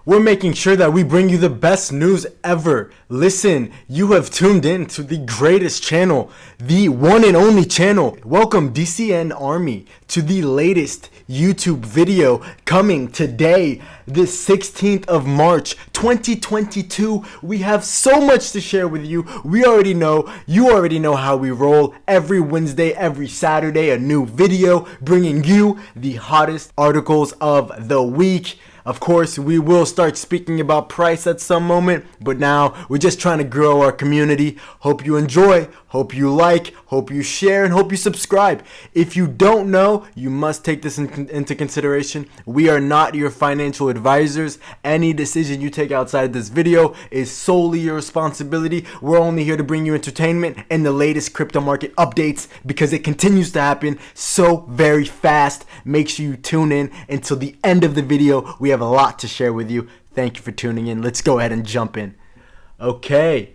We're making sure that we bring you the best news ever. Listen, you have tuned in to the greatest channel, the one and only channel. Welcome DCN Army to the latest YouTube video coming today, the 16th of March, 2022. We have so much to share with you. You already know how we roll. Every Wednesday, every Saturday, a new video bringing you the hottest articles of the week. Of course, we will start speaking about price at some moment, but now we're just trying to grow our community. Hope you enjoy, hope you like, hope you share, and hope you subscribe. If you don't know, you must take this into consideration. We are not your financial advisors. Any decision you take outside this video is solely your responsibility. We're only here to bring you entertainment and the latest crypto market updates because it continues to happen so very fast. Make sure you tune in until the end of the video. We have a lot to share with you. Thank you for tuning in. Let's go ahead and jump in. Okay,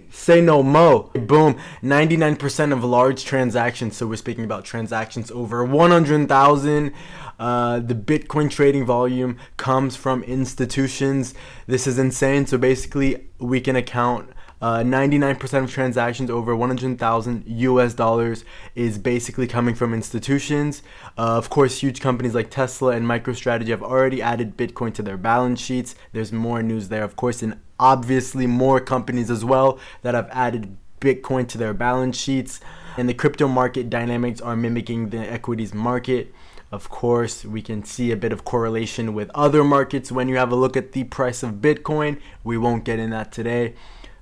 say no mo. Boom, 99% of large transactions, so we're speaking about transactions over 100,000. The Bitcoin trading volume comes from institutions. This is insane. So basically we can account 99% of transactions over 100,000 US dollars is basically coming from institutions. Of course, huge companies like Tesla and MicroStrategy have already added Bitcoin to their balance sheets. There's more news there, of course, and obviously more companies as well that have added Bitcoin to their balance sheets. And the crypto market dynamics are mimicking the equities market. Of course, we can see a bit of correlation with other markets when you have a look at the price of Bitcoin. We won't get in that today.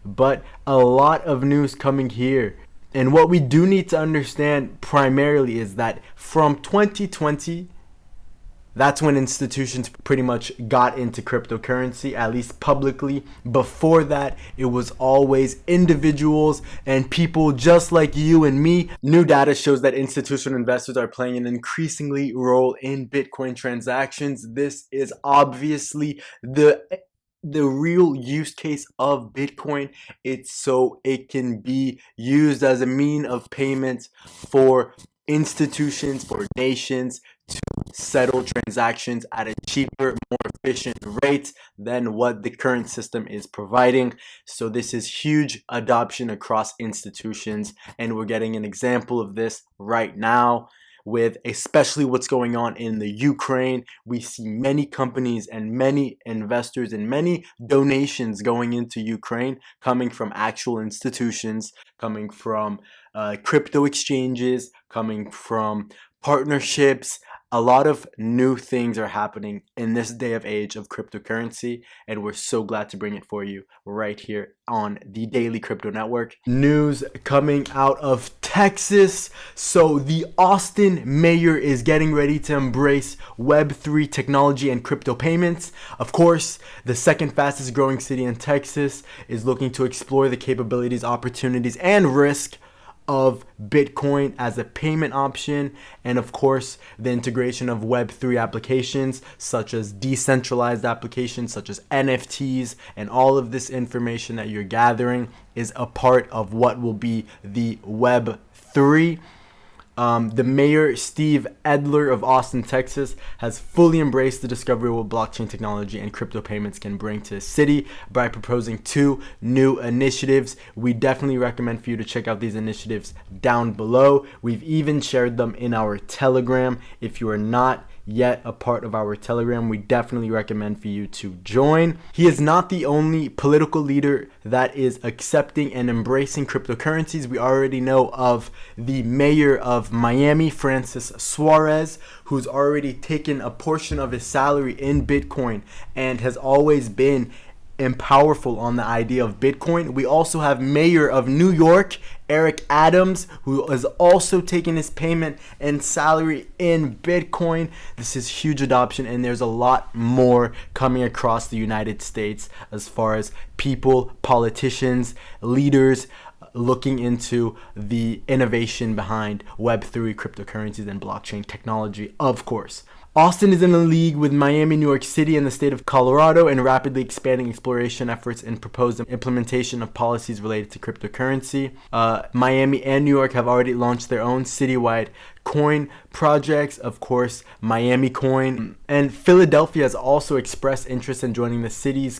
But a lot of news coming here. And what we do need to understand primarily is that from 2020, that's when institutions pretty much got into cryptocurrency, at least publicly. Before that, it was always individuals and people just like you and me. New data shows that institutional investors are playing an increasingly role in Bitcoin transactions. This is obviously the real use case of Bitcoin. It's so it can be used as a mean of payment for institutions, for nations to settle transactions at a cheaper, more efficient rate than what the current system is providing. So this is huge adoption across institutions, and we're getting an example of this right now with especially what's going on in the Ukraine. We see many companies and many investors and many donations going into Ukraine coming from actual institutions, coming from crypto exchanges, coming from partnerships. A lot of new things are happening in this day of age of cryptocurrency, and we're so glad to bring it for you right here on the Daily Crypto Network. News coming out of Texas. So the Austin mayor is getting ready to embrace Web3 technology and crypto payments. Of course, the second fastest growing city in Texas is looking to explore the capabilities, opportunities, and risk of Bitcoin as a payment option, and of course the integration of Web3 applications such as decentralized applications such as NFTs, and all of this information that you're gathering is a part of what will be the Web3. The mayor, Steve Edler of Austin, Texas, has fully embraced the discovery of what blockchain technology and crypto payments can bring to the city by proposing 2 new initiatives. We definitely recommend for you to check out these initiatives down below. We've even shared them in our Telegram. If you are not yet a part of our Telegram, we definitely recommend for you to join. He is not the only political leader that is accepting and embracing cryptocurrencies. We already know of the mayor of Miami, Francis Suarez, who's already taken a portion of his salary in Bitcoin and has always been powerful on the idea of Bitcoin. We also have Mayor of New York, Eric Adams, who has also taken his payment and salary in Bitcoin. This is huge adoption, and there's a lot more coming across the United States as far as people, politicians, leaders, looking into the innovation behind Web3, cryptocurrencies, and blockchain technology, of course. Austin is in a league with Miami, New York City, and the state of Colorado in rapidly expanding exploration efforts and proposed implementation of policies related to cryptocurrency. Miami and New York have already launched their own citywide coin projects, of course, Miami Coin. And Philadelphia has also expressed interest in joining the City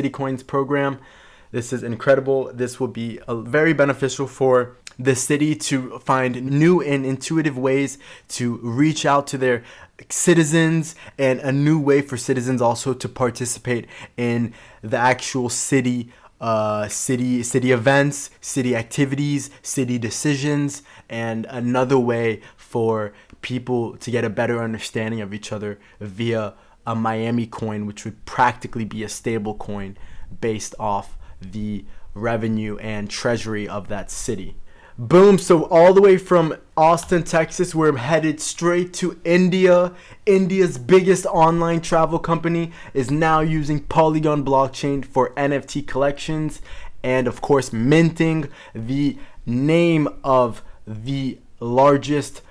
Coins program. This is incredible. This will be very beneficial for the city to find new and intuitive ways to reach out to their citizens, and a new way for citizens also to participate in the actual city events, city activities, city decisions, and another way for people to get a better understanding of each other via a Miami coin, which would practically be a stable coin based off the revenue and treasury of that city. Boom. So all the way from Austin, Texas, we're headed straight to India. India's biggest online travel company is now using Polygon blockchain for NFT collections and, of course, minting. The name of the largest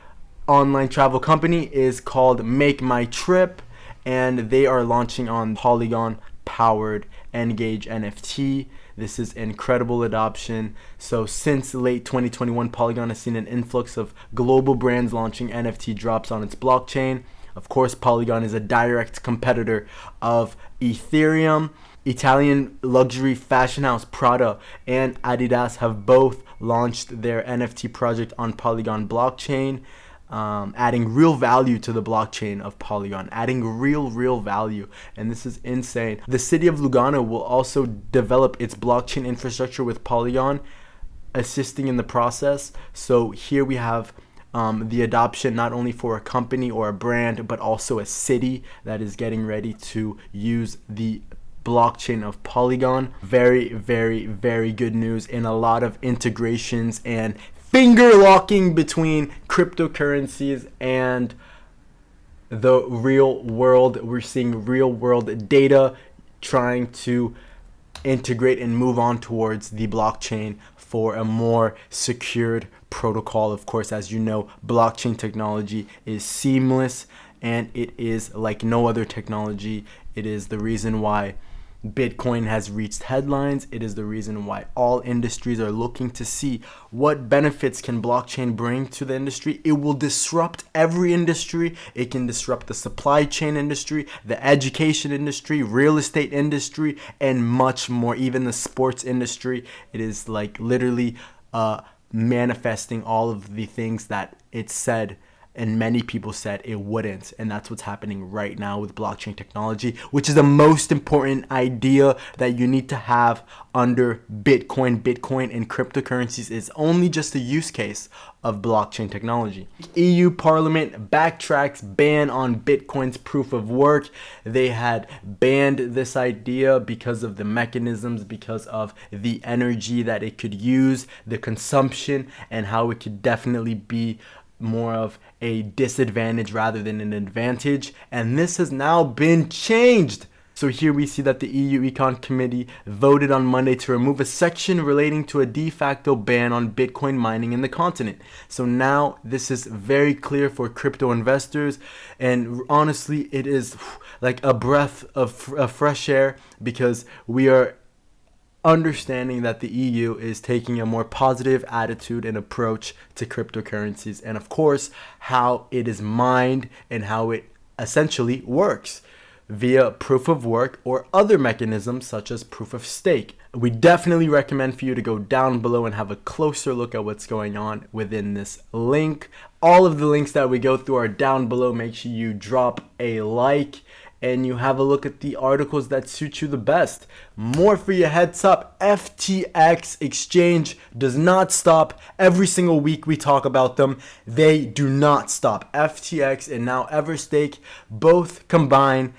online travel company is called Make My Trip, and they are launching on Polygon powered Engage NFT. This is incredible adoption. So since late 2021, Polygon has seen an influx of global brands launching NFT drops on its blockchain. Of course, Polygon is a direct competitor of Ethereum. Italian luxury fashion house Prada and Adidas have both launched their NFT project on Polygon blockchain, adding real value to the blockchain of Polygon, adding real value. And this is insane. The city of Lugano will also develop its blockchain infrastructure with Polygon, assisting in the process. So here we have the adoption not only for a company or a brand, but also a city that is getting ready to use the blockchain of Polygon. Very good news, and a lot of integrations and finger locking between cryptocurrencies and the real world. We're seeing real world data trying to integrate and move on towards the blockchain for a more secured protocol. Of course, as you know, blockchain technology is seamless and it is like no other technology. It is the reason why Bitcoin has reached headlines. It is the reason why all industries are looking to see what benefits can blockchain bring to the industry. It will disrupt every industry. It can disrupt the supply chain industry, the education industry, real estate industry, and much more, even the sports industry. It is like literally manifesting all of the things that it said and many people said it wouldn't. And that's what's happening right now with blockchain technology, which is the most important idea that you need to have under Bitcoin. Bitcoin and cryptocurrencies is only just a use case of blockchain technology. EU Parliament Backtracks ban on Bitcoin's proof of work. They had banned this idea because of the mechanisms, because of the energy that it could use, the consumption, and how it could definitely be more of a disadvantage rather than an advantage. And this has now been changed. So here we see that the EU Econ Committee voted on Monday to remove a section relating to a de facto ban on Bitcoin mining in the continent. So now this is very clear for crypto investors, and honestly it is like a breath of fresh air, because we are understanding that the EU is taking a more positive attitude and approach to cryptocurrencies, and of course how it is mined and how it essentially works via proof of work or other mechanisms such as proof of stake. We definitely recommend for you to go down below and have a closer look at what's going on within this link. All of the links that we go through are down below. Make sure you drop a like and you have a look at the articles that suit you the best. More for your heads up, FTX exchange does not stop. Every single week we talk about them. They do not stop. FTX and now EverStake both combine.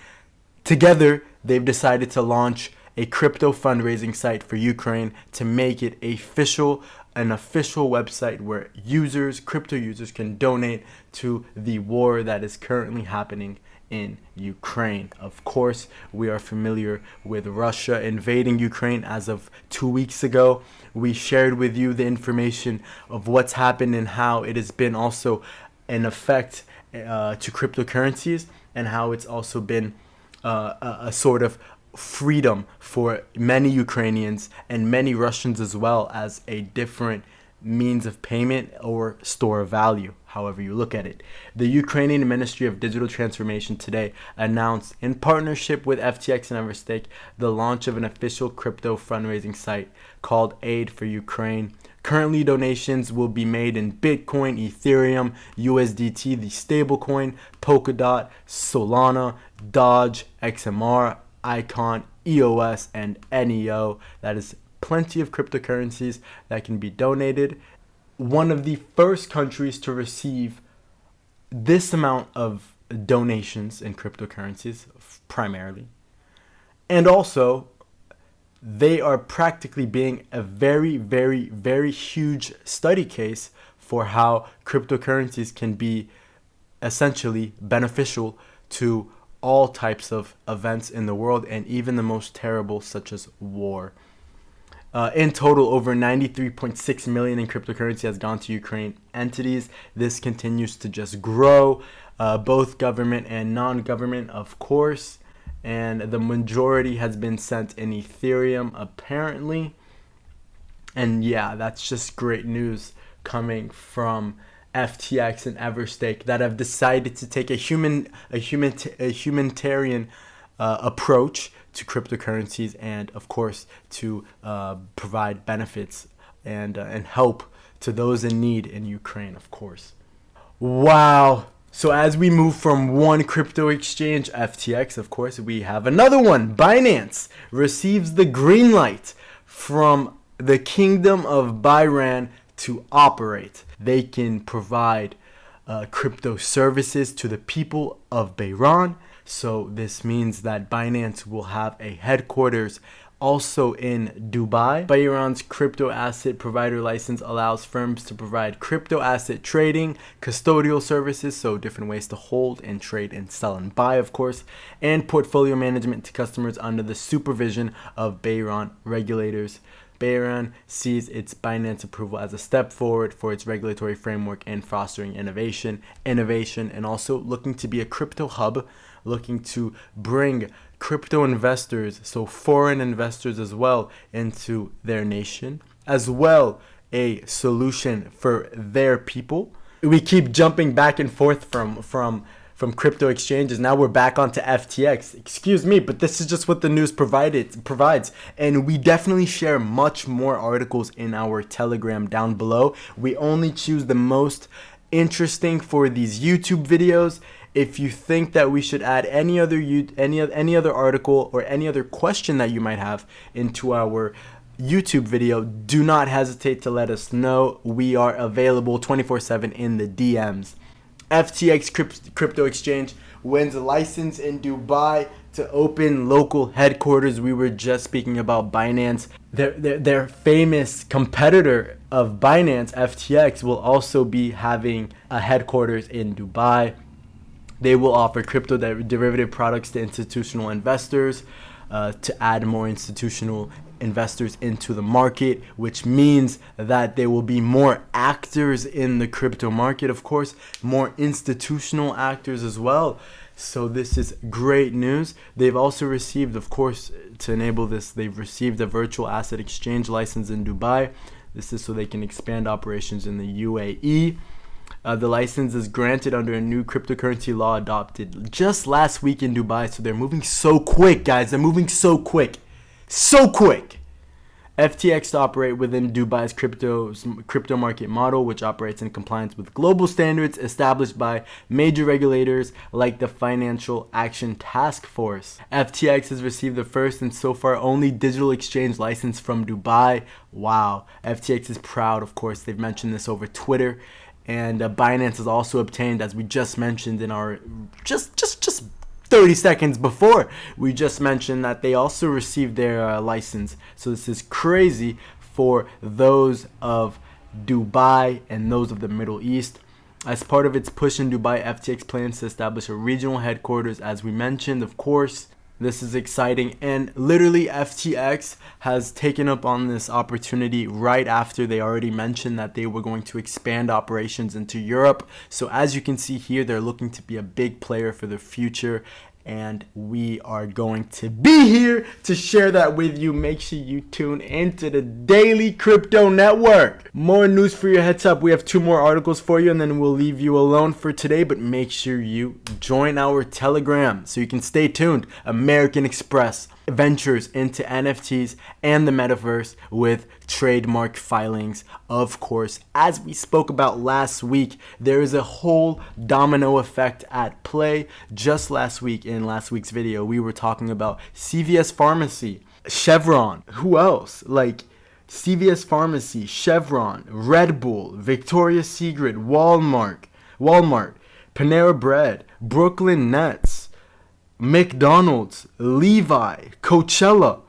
Together, they've decided to launch a crypto fundraising site for Ukraine to make it an official website where crypto users can donate to the war that is currently happening in Ukraine. Of course, we are familiar with Russia invading Ukraine as of 2 weeks ago. We shared with you the information of what's happened and how it has been also an effect to cryptocurrencies, and how it's also been a sort of freedom for many Ukrainians and many Russians, as well as a different means of payment or store of value, however you look at it. The Ukrainian Ministry of Digital Transformation today announced, in partnership with FTX and EverStake, the launch of an official crypto fundraising site called Aid for Ukraine. Currently, donations will be made in Bitcoin, Ethereum, USDT, the stablecoin, Polkadot, Solana, Doge, XMR, Icon, EOS, and NEO. That is plenty of cryptocurrencies that can be donated. One of the first countries to receive this amount of donations in cryptocurrencies, primarily. And also, they are practically being a very, very, very huge study case for how cryptocurrencies can be essentially beneficial to all types of events in the world, and even the most terrible, such as war. In total, over 93.6 million in cryptocurrency has gone to Ukraine entities. This continues to just grow, both government and non-government, of course. And the majority has been sent in Ethereum, apparently. And yeah, that's just great news coming from FTX and EverStake that have decided to take a humanitarian approach to cryptocurrencies, and of course to provide benefits and help to those in need in Ukraine, of course. Wow. So as we move from one crypto exchange, FTX, of course, we have another one. Binance receives the green light from the Kingdom of Bahrain to operate. They can provide crypto services to the people of Bahrain. So this means that Binance will have a headquarters also in Dubai. Bahrain's crypto asset provider license allows firms to provide crypto asset trading, custodial services, so different ways to hold and trade and sell and buy, of course, and portfolio management to customers under the supervision of Bahrain regulators. Bahrain sees its Binance approval as a step forward for its regulatory framework and fostering innovation, and also looking to be a crypto hub, looking to bring crypto investors, so foreign investors as well, into their nation, as well a solution for their people. We keep jumping back and forth from crypto exchanges. Now we're back onto FTX. Excuse me, but this is just what the news provides. And we definitely share much more articles in our Telegram down below. We only choose the most interesting for these YouTube videos. If you think that we should add any other article or any other question that you might have into our YouTube video, do not hesitate to let us know. We are available 24/7 in the DMs. FTX crypto exchange wins a license in Dubai to open local headquarters. We were just speaking about Binance. Their famous competitor of Binance, FTX, will also be having a headquarters in Dubai. They will offer crypto derivative products to institutional investors to add more institutional investors into the market, which means that there will be more actors in the crypto market, of course, more institutional actors as well. So this is great news. They've also received, of course, to enable this, they've received a virtual asset exchange license in Dubai. This is so they can expand operations in the UAE. The license is granted under a new cryptocurrency law adopted just last week in Dubai. So they're moving so quick, guys. They're moving so quick. So quick. FTX to operate within Dubai's crypto market model, which operates in compliance with global standards established by major regulators like the Financial Action Task Force. FTX has received the first and so far only digital exchange license from Dubai. Wow. FTX is proud, of course. They've mentioned this over Twitter. And Binance has also obtained, as we just mentioned in our just 30 seconds before, we just mentioned that they also received their license. So this is crazy for those of Dubai and those of the Middle East. As part of its push in Dubai, FTX plans to establish a regional headquarters, as we mentioned, of course. This is exciting, and literally FTX has taken up on this opportunity right after they already mentioned that they were going to expand operations into Europe. So as you can see here, they're looking to be a big player for the future, and we are going to be here to share that with you. Make sure you tune into the Daily Crypto Network. More news for your heads up. We have 2 more articles for you, and then we'll leave you alone for today. But make sure you join our Telegram so you can stay tuned. American Express ventures into NFTs and the metaverse with trademark filings. Of course, as we spoke about last week, there is a whole domino effect at play. Just last week, in last week's video, we were talking about CVS Pharmacy, Chevron, who else? Like CVS Pharmacy, Chevron, Red Bull, Victoria's Secret, Walmart, Panera Bread, Brooklyn Nets, McDonald's, Levi, Coachella,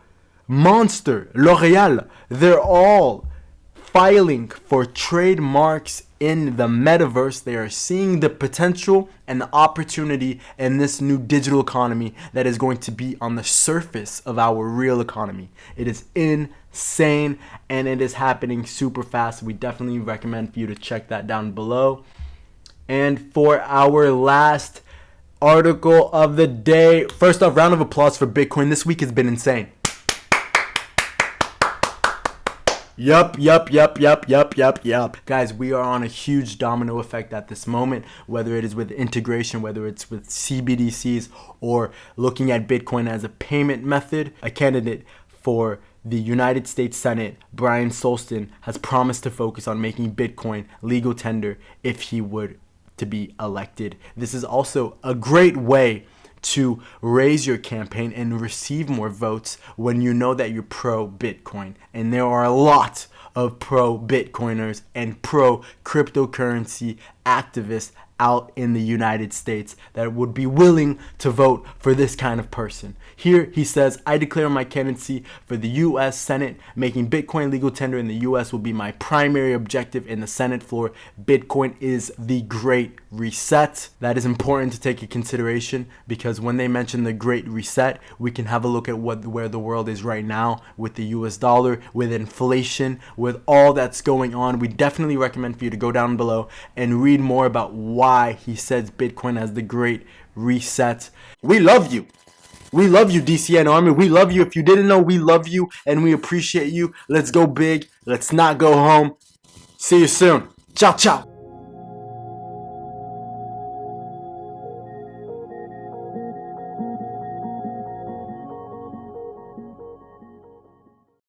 Monster, L'Oreal. They're all filing for trademarks in the metaverse. They are seeing the potential and the opportunity in this new digital economy that is going to be on the surface of our real economy. It is insane, and it is happening super fast. We definitely recommend for you to check that down below. And for our last article of the day, first off, round of applause for Bitcoin. This week has been insane. Yup. Guys, we are on a huge domino effect at this moment, whether it is with integration, whether it's with CBDCs, or looking at Bitcoin as a payment method. A candidate for the United States Senate, Brian Solston, has promised to focus on making Bitcoin legal tender if he would to be elected. This is also a great way to raise your campaign and receive more votes when you know that you're pro Bitcoin. And there are a lot of pro Bitcoiners and pro cryptocurrency activists out in the United States that would be willing to vote for this kind of person. Here he says, I declare my candidacy for the U.S. Senate. Making Bitcoin legal tender in the U.S. will be my primary objective in the Senate floor. Bitcoin is the great reset. That is important to take into consideration, because when they mention the great reset, we can have a look at where the world is right now with the US dollar, with inflation, with all that's going on. We definitely recommend for you to go down below and read more about why he says Bitcoin as the great reset. We love you. We love you, DCN Army. We love you. If you didn't know, we love you and we appreciate you. Let's go big. Let's not go home. See you soon. Ciao, ciao.